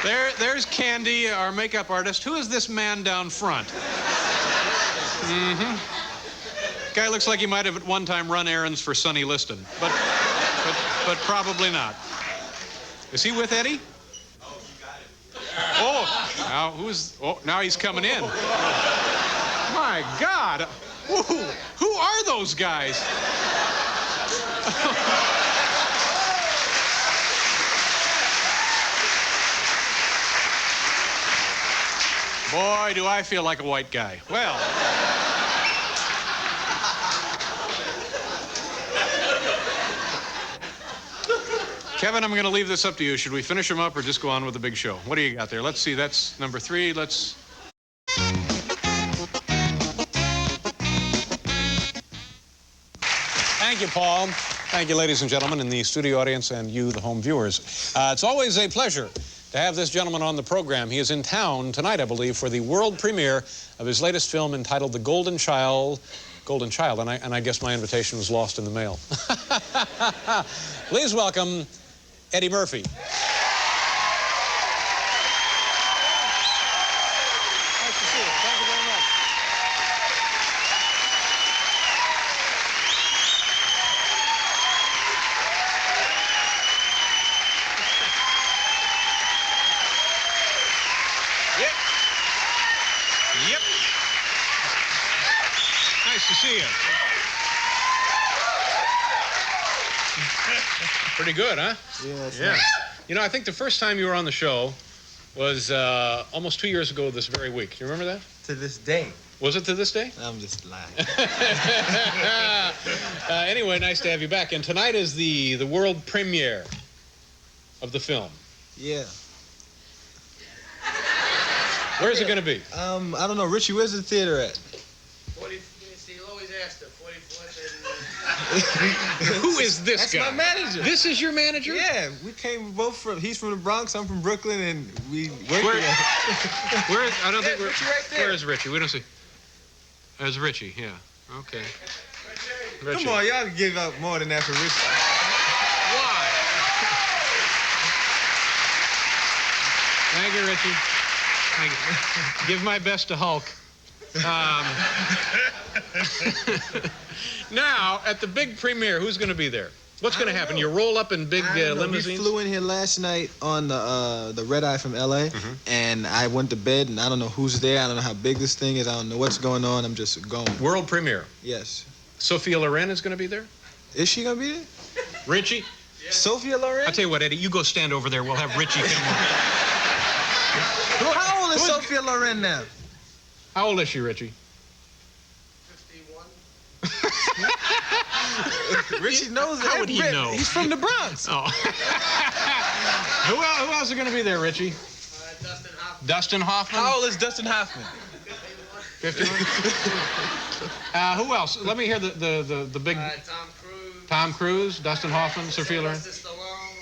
There's Candy, our makeup artist. Who is this man down front? Mm-hmm. Guy looks like he might have at one time run errands for Sonny Liston, but probably not. Is he with Eddie? Oh, you got it. Oh, now he's coming in. My God. Who are those guys? Boy, do I feel like a white guy. Well. Kevin, I'm going to leave this up to you. Should we finish him up or just go on with the big show? What do you got there? Let's see. That's number 3. Let's... Thank you, Paul. Thank you, ladies and gentlemen, in the studio audience and you, the home viewers. It's always a pleasure to have this gentleman on the program. He is in town tonight, I believe, for the world premiere of his latest film entitled The Golden Child, and I guess my invitation was lost in the mail. Please welcome Eddie Murphy. Nice to see you. Thank you very much. Yep. Nice to see you. Pretty good, huh? Yeah. Nice. You know, I think the first time you were on the show was almost 2 years ago this very week. Do you remember that? To this day. Was it to this day? I'm just lying. Anyway, nice to have you back. And tonight is the world premiere of the film. Yeah. Where is it going to be? I don't know. Richie, where's the theater at? 40, he'll always ask the 44th Who is this That's guy? my manager. This is your manager? Yeah, we came both from, he's from the Bronx, I'm from Brooklyn, and we work Where, together. I don't think we're... Richie right there. Where is Richie? We don't see... There's Richie, yeah. Okay. Richie. Come on, y'all can give out more than that for Richie. Why? Thank you, Richie. Thank you. Give my best to Hulk. Now, at the big premiere, who's going to be there? What's going to happen? You roll up in big limousines? We flew in here last night on the red eye from L.A., and I went to bed, and I don't know who's there. I don't know how big this thing is. I don't know what's going on. I'm just going. World premiere. Yes. Sophia Loren is going to be there? Is she going to be there? Richie? Yeah. Sophia Loren? I'll tell you what, Eddie, you go stand over there. We'll have Richie come over. How old is Sophia Loren now? How old is she, Richie? 51. Richie knows it. How would he know? He's from the Bronx. Oh. Who else is going to be there, Richie? Dustin Hoffman. Dustin Hoffman? How old is Dustin Hoffman? 51. Who else? Let me hear the big... Tom Cruise. Tom Cruise, Dustin Hoffman, Sophia Loren.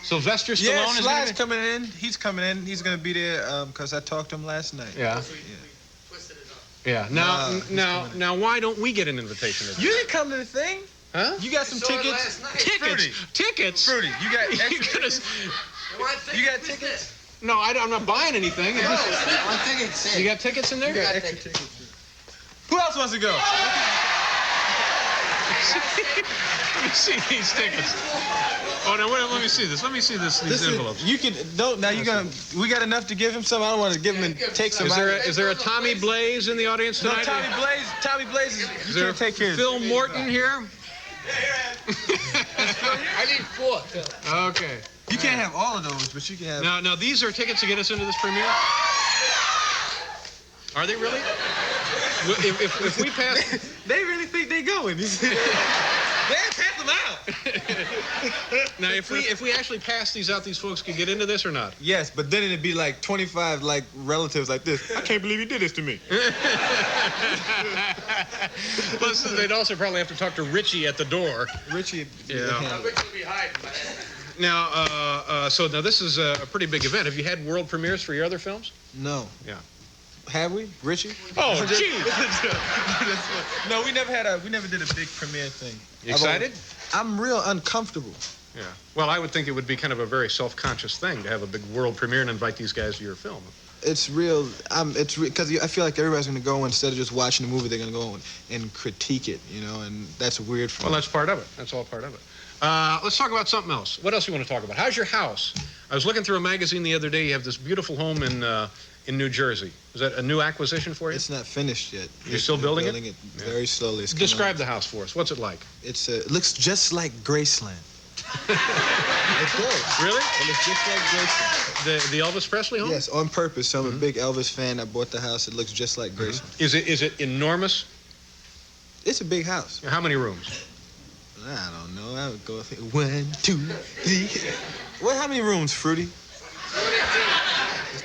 Sylvester Stallone Yeah, is Sly's coming in. He's coming in. He's going to be there because I talked to him last night. Yeah. Yeah. Now, why don't we get an invitation to this? You didn't come to the thing. Huh? You got some tickets. Tickets? Fruity. You got extra tickets? You got tickets? No, I'm not buying anything. No, tickets. You got tickets in there? You got extra tickets. Who else wants to go? Let me see these tickets. Oh, no, wait, let me see this. Let me see these envelopes. You can don't now. We got enough to give him some. I don't want to give him and take some. Is there a Tommy Blaze in the audience tonight? No, Tommy Blaze is there. Take care. Phil Morton here? I need 4. Okay. You can't have all of those, but you can have. Now these are tickets to get us into this premiere? Are they really? If we pass... They really think they going. They pass them out. Now, if we actually pass these out, these folks could get into this or not? Yes, but then it'd be like 25 like relatives like this. I can't believe you did this to me. Plus, they'd also probably have to talk to Richie at the door. Richie. Yeah. Richie will be hiding. Now, so this is a pretty big event. Have you had world premieres for your other films? No. Yeah. Have we, Richie? Oh, gee. No, we never did a big premiere thing. You excited? I'm real uncomfortable. Yeah. Well, I would think it would be kind of a very self-conscious thing to have a big world premiere and invite these guys to your film. It's real. It's because I feel like everybody's gonna go instead of just watching the movie, they're gonna go and critique it, you know, and that's weird for me. Well, that's part of it. That's all part of it. Let's talk about something else. What else do you want to talk about? How's your house? I was looking through a magazine the other day. You have this beautiful home in New Jersey. Is that a new acquisition for you? It's not finished yet. You're still building it? Building it very slowly. Describe the house for us. What's it like? It looks just like Graceland. It does. Really? It looks just like Graceland. The Elvis Presley home? Yes, on purpose. So I'm a big Elvis fan. I bought the house. It looks just like Graceland. Is it enormous? It's a big house. How many rooms? I don't know. I would go 1, 2, 3. What? How many rooms, Fruity?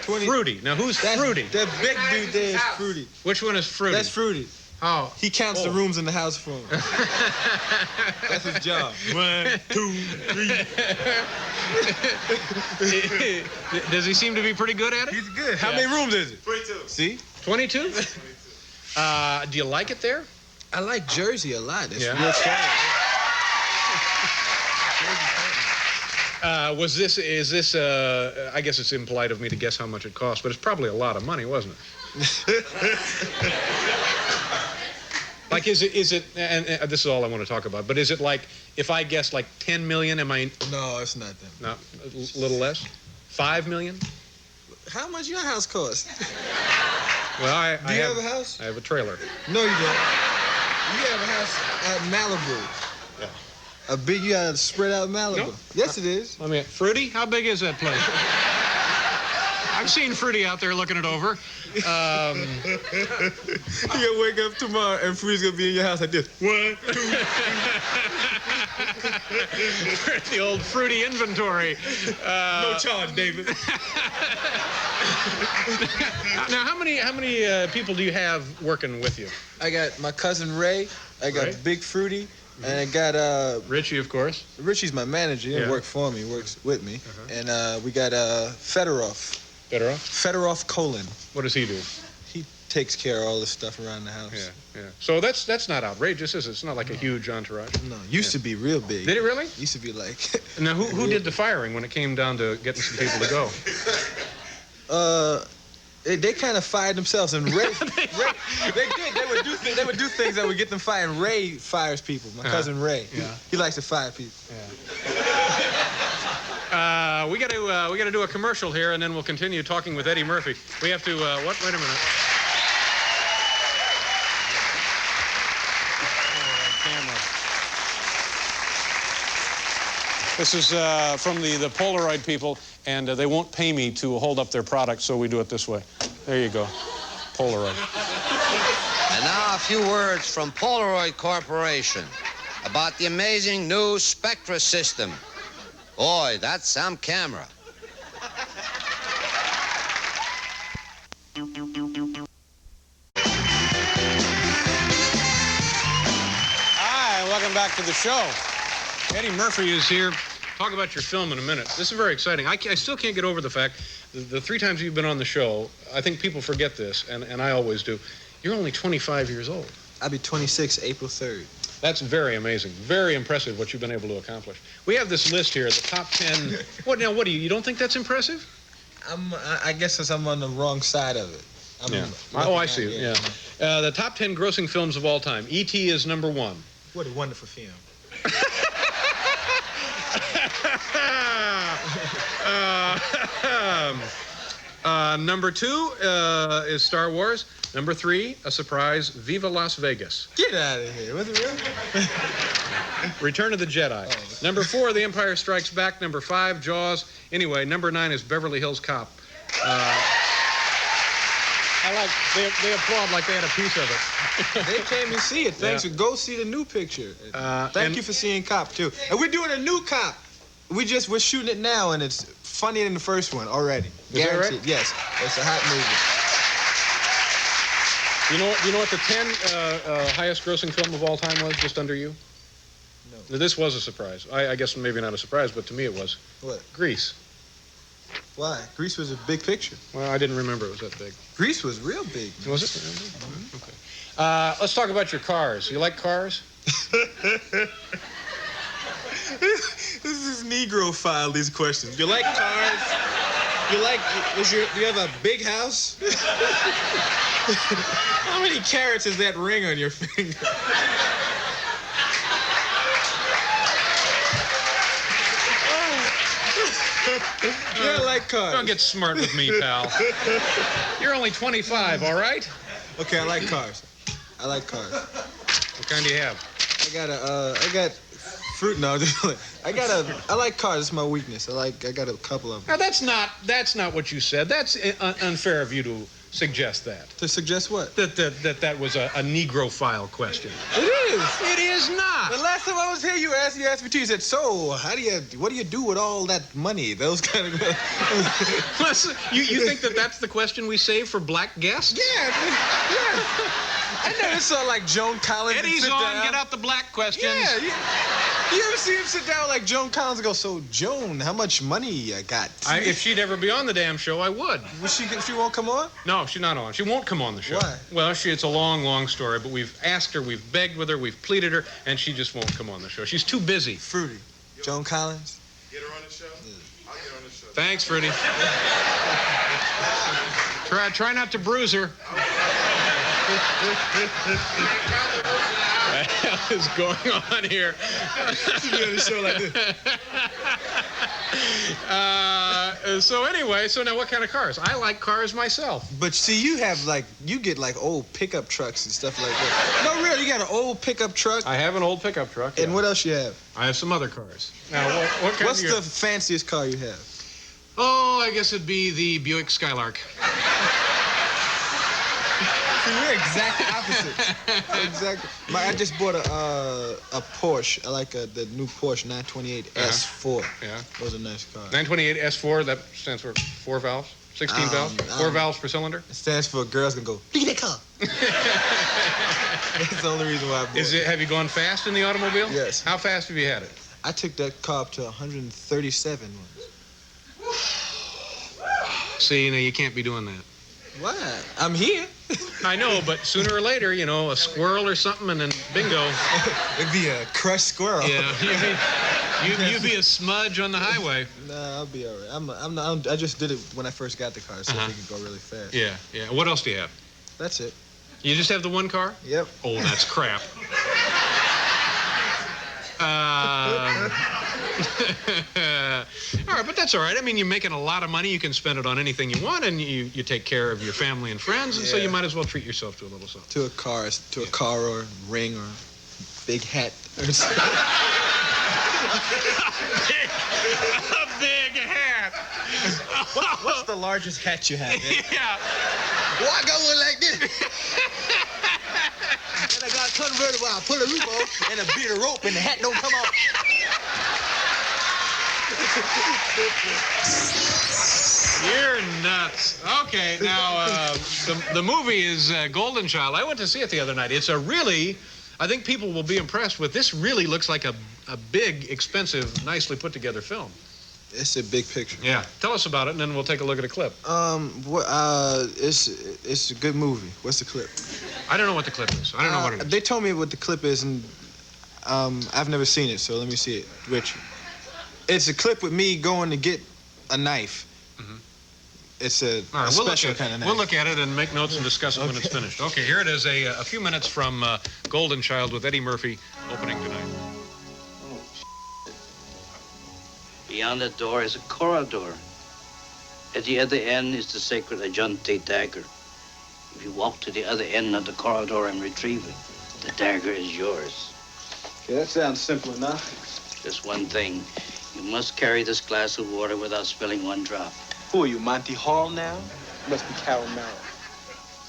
20. Fruity. Now who's Fruity? That big dude there is Fruity. Which one is Fruity? That's Fruity. Oh. He counts the rooms in the house for him. That's his job. 1, 2, 3. Does he seem to be pretty good at it? He's good. How many rooms is it? 22. See? 22? Do you like it there? I like Jersey a lot. It's Yeah. real quiet. Is this, I guess it's impolite of me to guess how much it cost, but it's probably a lot of money, wasn't it? Like, is it, and this is all I want to talk about, but is it like, if I guess like 10 million, am I? No, it's not that. No, a little less? 5 million? How much your house cost? Well, Do you have a house? I have a trailer. No, you don't. You have a house at Malibu. Yeah. A big, you got a spread out Malibu. No. Yes, it is. I mean, Fruity, how big is that place? I've seen Fruity out there looking it over. You're gonna wake up tomorrow and Fruity's gonna be in your house like this. 1, 2. The old Fruity inventory. No charge, David. Now, how many people do you have working with you? I got my cousin Ray. I got Ray? Big Fruity. And I got Richie, of course. Richie's my manager. He doesn't Yeah. work for me. He works with me. And we got Fedorov. Better off? Fedorov Colin. What does he do? He takes care of all the stuff around the house. Yeah. So that's not outrageous, is it? It's not like a huge entourage. No, used to be real big. Did it really? Used to be like. Now, who did the firing when it came down to getting some people to go? They kind of fired themselves, and Ray, they did. They would do things that would get them fired. And Ray fires people. My cousin Ray. Yeah. He likes to fire people. We got to do a commercial here, and then we'll continue talking with Eddie Murphy. We have to what? Wait a minute. Camera. This is from the Polaroid people, and they won't pay me to hold up their product, so we do it this way. There you go, Polaroid. And now a few words from Polaroid Corporation about the amazing new Spectra system. Boy, that's some camera. Hi, welcome back to the show. Eddie Murphy is here. Talk about your film in a minute. This is very exciting. I still can't get over the fact the 3 times you've been on the show, I think people forget this, and I always do. You're only 25 years old. I'll be 26 April 3rd. That's very amazing. Very impressive what you've been able to accomplish. We have this list here, the top 10. What do you don't think that's impressive? I guess since I'm on the wrong side of it. I see. Yeah. The top 10 grossing films of all time. E.T. is number 1. What a wonderful film. Number 2 is Star Wars. Number 3, a surprise, Viva Las Vegas. Get out of here. Was it real? Return of the Jedi. Number 4, The Empire Strikes Back. Number 5, Jaws. Anyway, number 9 is Beverly Hills Cop. They applaud like they had a piece of it. They came to see it. Thanks. Yeah. Go see the new picture. And- Thank you for seeing Cop, too. And we're doing a new Cop. We're shooting it now, and it's funnier than the first one already. Is that right? Guaranteed. Yes. It's a hot movie. You know what the 10 highest grossing film of all time was, just under you? No. This was a surprise. I guess maybe not a surprise, but to me it was. What? Grease. Why? Grease was a big picture. Well, I didn't remember it was that big. Grease was real big. Man. Was it? Okay. Let's talk about your cars. You like cars? This is Negro file, these questions. You like cars? Do you have a big house? How many carats is that ring on your finger? Yeah, I like cars. Don't get smart with me, pal. You're only 25, all right? Okay, I like cars. I like cars. What kind do you have? I got fruit. No, I like cars. It's my weakness. I got a couple of them. Now, that's not what you said. That's unfair of you to suggest that. To suggest what? That was a Negro file question. It is. It is not. The last time I was here, you asked me too. You said, "So, what do you do with all that money?" Those kind of. Listen, you think that's the question we save for black guests? Yeah. I never saw like Joan Collins. Eddie's sit on. down. Get out the black questions. Yeah. You ever see him sit down like Joan Collins and go, "So, Joan, how much money I got?" If she'd ever be on the damn show, I would. She won't come on? No, she's not on. She won't come on the show. Why? Well, it's a long, long story, but we've asked her, we've begged with her, we've pleaded her, and she just won't come on the show. She's too busy. Fruity. Joan Collins? Get her on the show? I'll get her on the show. Thanks, Fruity. Try not to bruise her. What the hell is going on here? To be on a show like this. So now what kind of cars? I like cars myself. But see, you get like old pickup trucks and stuff like that. No, really, you got an old pickup truck. I have an old pickup truck. And yeah. what else you have? I have some other cars. Now, what kind What's of the fanciest car you have? Oh, I guess it'd be the Buick Skylark. So you're exactly opposite. Exactly. I just bought a Porsche. I like the new Porsche 928 S4. Yeah. Those are nice cars. 928 S4, that stands for 4 valves? 16 valves? 4 valves per cylinder? It stands for girls can go, look at that car. That's the only reason why I bought it. Have you gone fast in the automobile? Yes. How fast have you had it? I took that car up to 137 once. See, now you can't be doing that. Why? I'm here. I know, but sooner or later, a squirrel or something, and then bingo. It'd be a crushed squirrel. Yeah, you'd be a smudge on the highway. Nah, I'll be all right. I just did it when I first got the car, so it could go really fast. Yeah. What else do you have? That's it. You just have the one car? Yep. Oh, that's crap. All right, but that's all right. I mean, you're making a lot of money. You can spend it on anything you want, and you take care of your family and friends, and so you might as well treat yourself to a little something. To a car or a ring or a big hat. A big hat. What's the largest hat you have? Yeah. Well, I got one like this. And I got a convertible. I put a loop on and a bit of rope, and the hat don't come off. You're nuts. Okay, now the movie is Golden Child. I went to see it the other night. It's I think people will be impressed with this. Really looks like a big, expensive, nicely put together film. It's a big picture. Yeah. Tell us about it, and then we'll take a look at a clip. It's a good movie. What's the clip? I don't know what the clip is. I don't know what it is. They told me what the clip is, and I've never seen it, so let me see it. Richard. It's a clip with me going to get a knife. Mm-hmm. It's a special kind of knife. We'll look at it and make notes and discuss it when it's finished. Okay, here it is, a few minutes from Golden Child with Eddie Murphy opening tonight. Beyond that door is a corridor. At the other end is the sacred Ajante dagger. If you walk to the other end of the corridor and retrieve it, the dagger is yours. Yeah, that sounds simple enough. Just one thing. You must carry this glass of water without spilling one drop. Who are you, Monty Hall now? Must be Carol Merrill.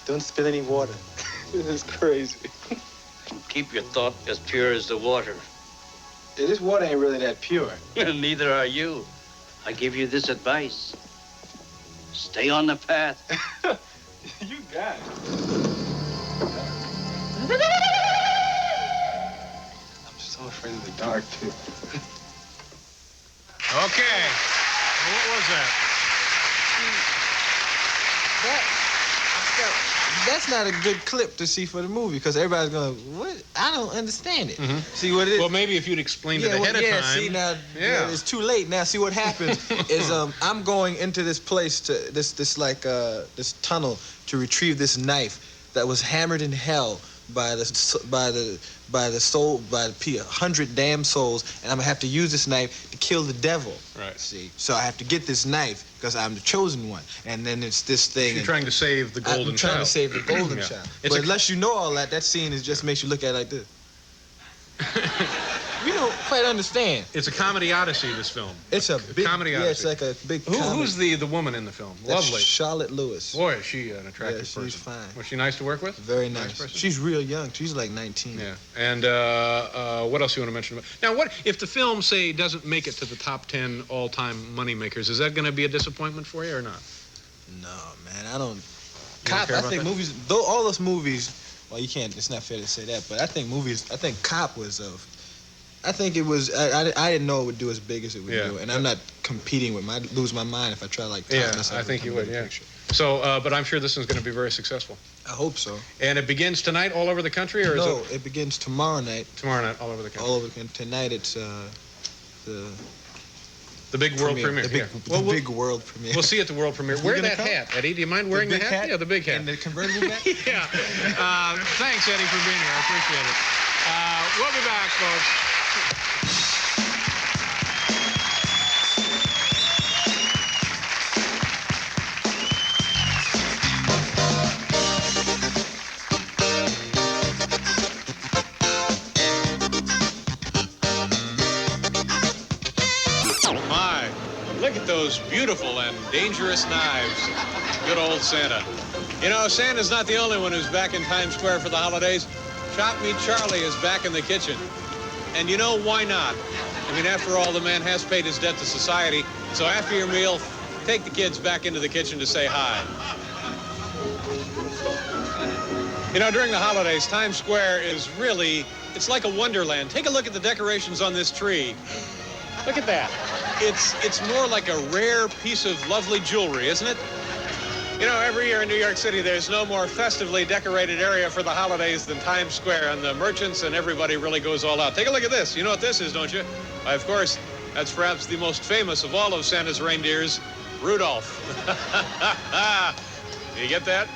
Don't spill any water. This is crazy. Keep your thought as pure as the water. Yeah, this water ain't really that pure. Neither are you. I give you this advice. Stay on the path. You got it. I'm so afraid of the dark, too. Okay. Well, what was that? that's not a good clip to see for the movie because everybody's going, what? I don't understand it. See what it is? Well, maybe if you'd explained it well, ahead of time. See now, it's too late. Now, see what happens is I'm going into this place to this tunnel to retrieve this knife that was hammered in hell by the 100 damn souls, and I'm gonna have to use this knife to kill the devil. Right. See, so I have to get this knife because I'm the chosen one, and then it's this thing. You're trying to save the golden child. I'm trying to save the golden child. But unless you know all that, that scene is just makes you look at it like this. We don't quite understand. It's a comedy odyssey, this film. It's a big comedy odyssey. Yeah, it's like a big comedy. Who's the woman in the film? That's Lovely. Charlotte Lewis. Boy, is she an attractive person. She's fine. Was she nice to work with? Very nice. She's real young. She's like 19. Yeah. And what else you want to mention? Now, what if the film, say, doesn't make it to the top 10 all-time moneymakers? Is that going to be a disappointment for you or not? No, man. I don't. Cop, I think movies, though all those movies, well, you can't, it's not fair to say that, but I think Cop was I think it was, I didn't know it would do as big as it would do, and I'm not competing with I'd lose my mind if I try like I think you would, yeah. So, but I'm sure this one's going to be very successful. I hope so. And it begins tonight all over the country, or no, is it? it begins tomorrow night. Tomorrow night, all over the country. All over the country. Tonight it's the big world premiere. The big world premiere. We'll see you at the world premiere. Wear that hat, Eddie. Do you mind wearing the hat? Yeah, the big hat. And the convertible hat? Yeah. Thanks, Eddie, for being here. I appreciate it. We'll be back, folks. My, look at those beautiful and dangerous knives. Good old Santa. You know, Santa's not the only one who's back in Times Square for the holidays. Chop Me Charlie is back in the kitchen. And you know, why not? I mean, after all, the man has paid his debt to society. So after your meal, take the kids back into the kitchen to say hi. You know, during the holidays, Times Square is really, it's like a wonderland. Take a look at the decorations on this tree. Look at that. It's more like a rare piece of lovely jewelry, isn't it? You know, every year in New York City, there's no more festively decorated area for the holidays than Times Square, and the merchants and everybody really goes all out. Take a look at this. You know what this is, don't you? Why, of course, that's perhaps the most famous of all of Santa's reindeers, Rudolph. You get that?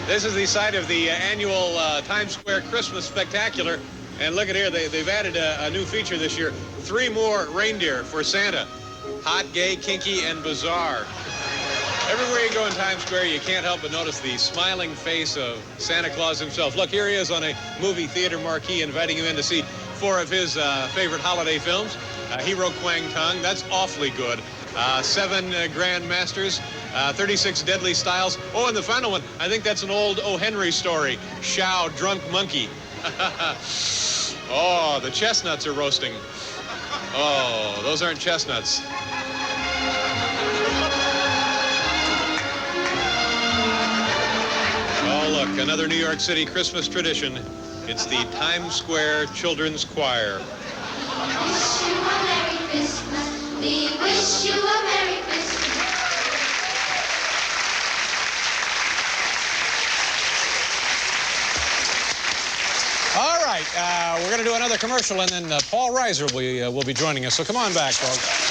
This is the site of the annual Times Square Christmas Spectacular. And look at here, they've added a new feature this year. 3 more reindeer for Santa. Hot, gay, kinky, and bizarre. Everywhere you go in Times Square, you can't help but notice the smiling face of Santa Claus himself. Look, here he is on a movie theater marquee inviting you in to see 4 of his favorite holiday films. Hero Kwang Tung, that's awfully good. 7 Grand Masters, 36 Deadly Styles. Oh, and the final one, I think that's an old O. Henry story. Shao, Drunk Monkey. Oh, the chestnuts are roasting. Oh, those aren't chestnuts. Oh, look, another New York City Christmas tradition. It's the Times Square Children's Choir. Wish you a Merry Christmas. We wish you a Merry Christmas. All right, we're going to do another commercial, and then Paul Reiser will be joining us. So come on back, folks.